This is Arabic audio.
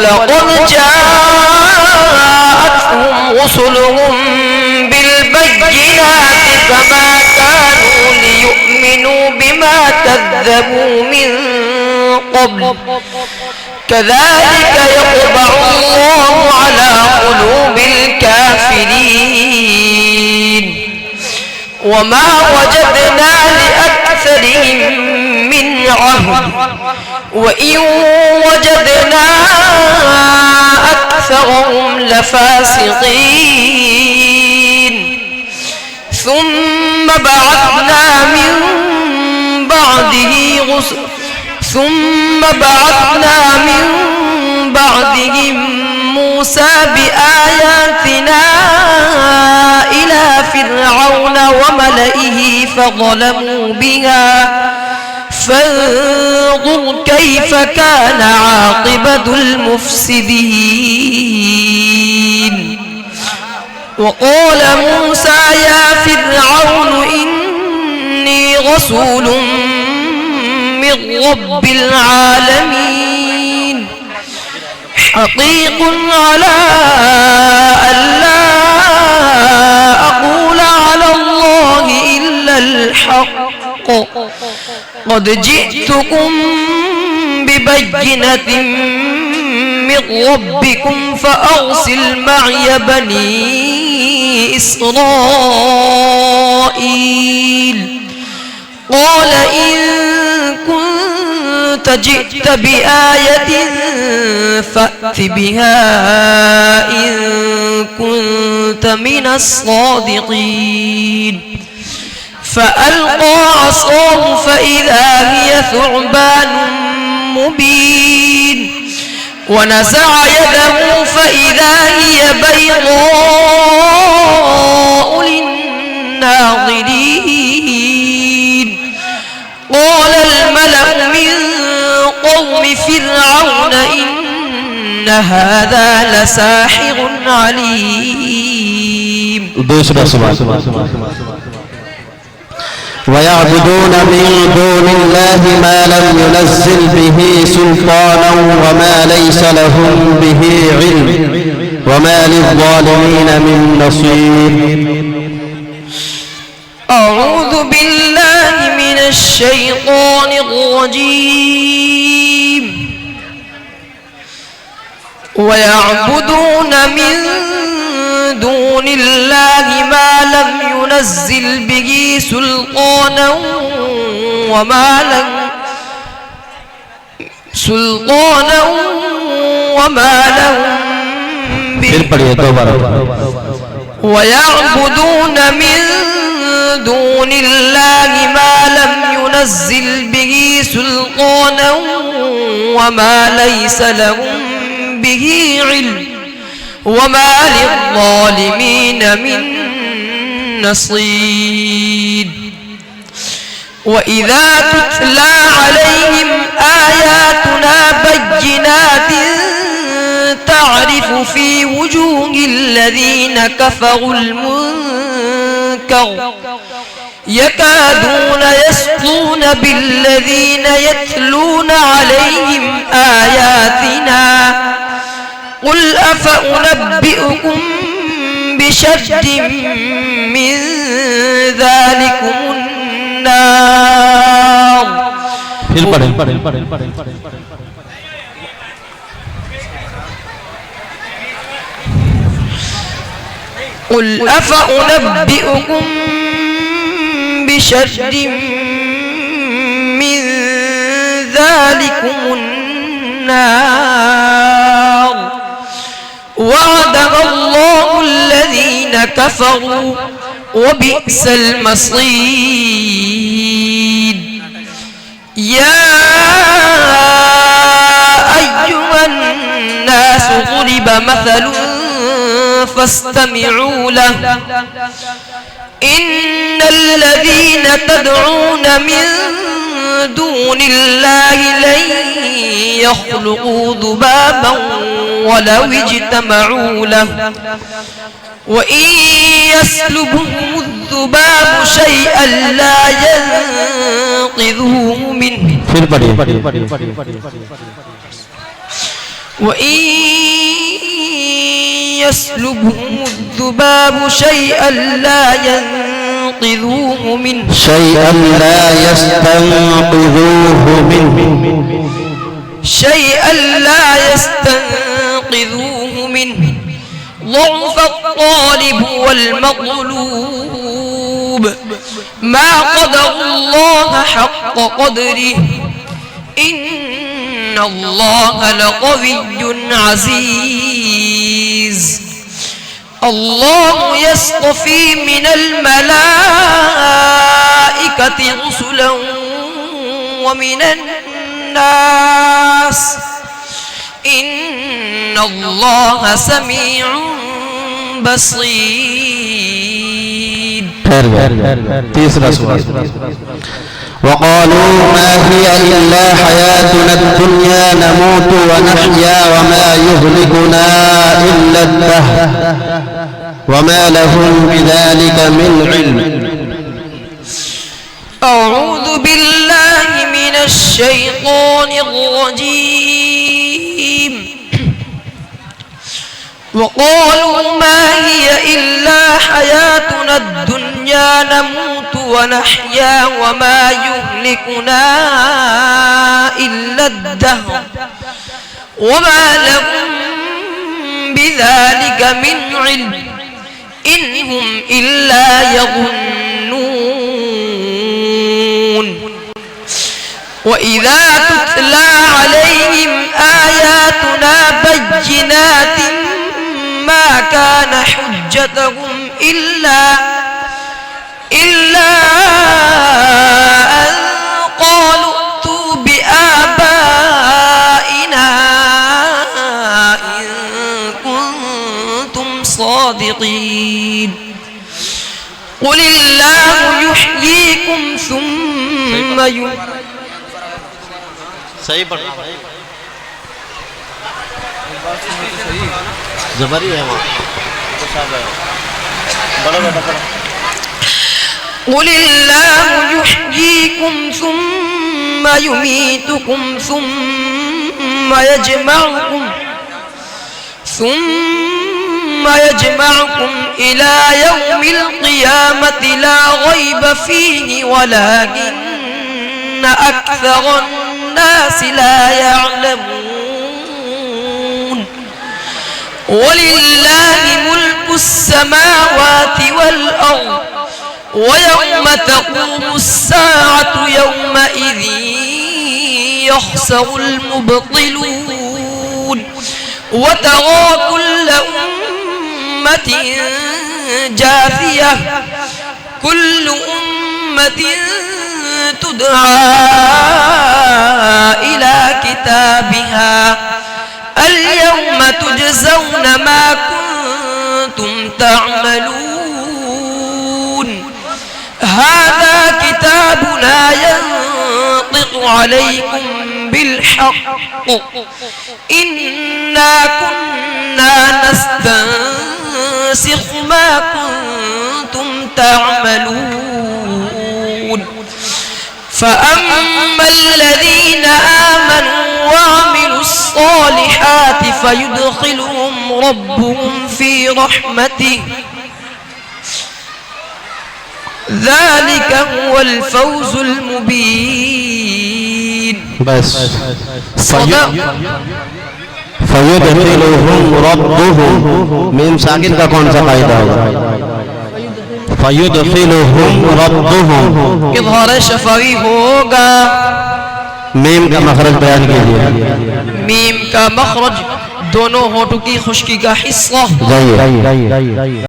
ولقد جاءتهم رسلهم بالبينات فما كانوا ليؤمنوا بما كذبوا من قبل كذلك يطبع الله على قلوب الكافرين وما وجدنا لأكثرهم من عهد وإن وجدنا أكثرهم لفاسقين ثم بعثنا من بعدهم موسى بآياتنا إلى فرعون وملئه فظلموا بها فانظر كيف كان عاقبة المفسدين وقال موسى يا فرعون إني رسول من رب العالمين حقيق على ألا أقول على الله إلا الحق قد جئتكم ببينة من ربكم فأرسل معي بني إسرائيل قال إن كنت جئت بآية فأت بها إن كنت من الصادقين فألقى عصاه فإذا هي ثعبان مبين ونزع يده فإذا هي بيضاء للناظرين قال الملأ من قوم فرعون إن هذا لساحر عليم ويعبدون من دون الله ما لم ينزل به سلطانا وما ليس لهم به علم وما للظالمين من نصير. أعوذ بالله من الشيطان الرجيم. ويعبدون من دون الله ما لم ينزل به سلطانا وما لهم به ويعبدون من دون الله ما لم ينزل به سلطانا وما ليس لهم به علم وما للظالمين من نصير. وإذا تتلى عليهم آياتنا بينات تعرف في وجوه الذين كفروا المنكر يكادون يسطون بالذين يتلون عليهم آياتنا قل أفأنبئكم بشر من ذلكم النار قل أفأنبئكم بشر من ذلكم النار وعدها الله الذين كفروا وبئس المصير. يا أيها الناس ضرب مثل فاستمعوا له إن الذين تدعون من دون الله لن يخلقوا ذبابا ولو اجتمعوا له وإن يسلبهم الذباب شيئا لا ينقذوه منه وإن يسلبهم الذباب شيئا لا ينقذوه منه شيئا لا يستنقذوه منه شيئا لا يستنقذوه منه ضعف الطالب والمطلوب ما قدر الله حق قدره إن الله لقوي عزيز الله يصطفي من الملائكة رسلا ومن الناس إن الله سميع بصير. تیسرا سوال. وقالوا ما هي إلا حياتنا الدنيا نموت ونحيا وما يهلكنا إلا الدهر وما لهم بذلك من علم. أعوذ بالله من الشيطان الرجيم. وقالوا ما هي إلا حياتنا الدنيا نموت ونحيا وما يهلكنا إلا الدهر وما لهم بذلك من علم إن هم إلا يظنون. وإذا تتلى عليهم آياتنا بينات ما كان حجتهم إلا أن قالوا ائتوا بآبائنا إن كنتم صادقين. قل الله يحييكم ثم صحیح پڑھنا زبری ہے وہاں بڑا بیٹا پڑھا. قل الله يحييكم ثم يميتكم ثم يجمعكم إلى يوم القيامة لا ريب فيه ولكن أكثر الناس لا يعلمون. ولله ملك السماوات والأرض ويوم تقوم الساعة يومئذ يخسر المبطلون. وترى كل أمة جاثية كل أمة تدعى إلى كتابها اليوم تجزون ما كنتم تعملون. هذا كتابنا ينطق عليكم بالحق إنا كنا نستنسخ ما كنتم تعملون. فأما الذين آمنوا وعملوا الصالحات فيدخلهم ربهم في رحمته ذلك هو الفوز المبين. بس فيدخلهم ربهم ميم ساكن کا کون سا قاعدہ ہوگا؟ فيدخلهم ربهم اظہار شفوی ہوگا. میم کا مخرج بیان کیجئے. میم کا مخرج دونوں ہونٹوں کی خشکی کا حصہ.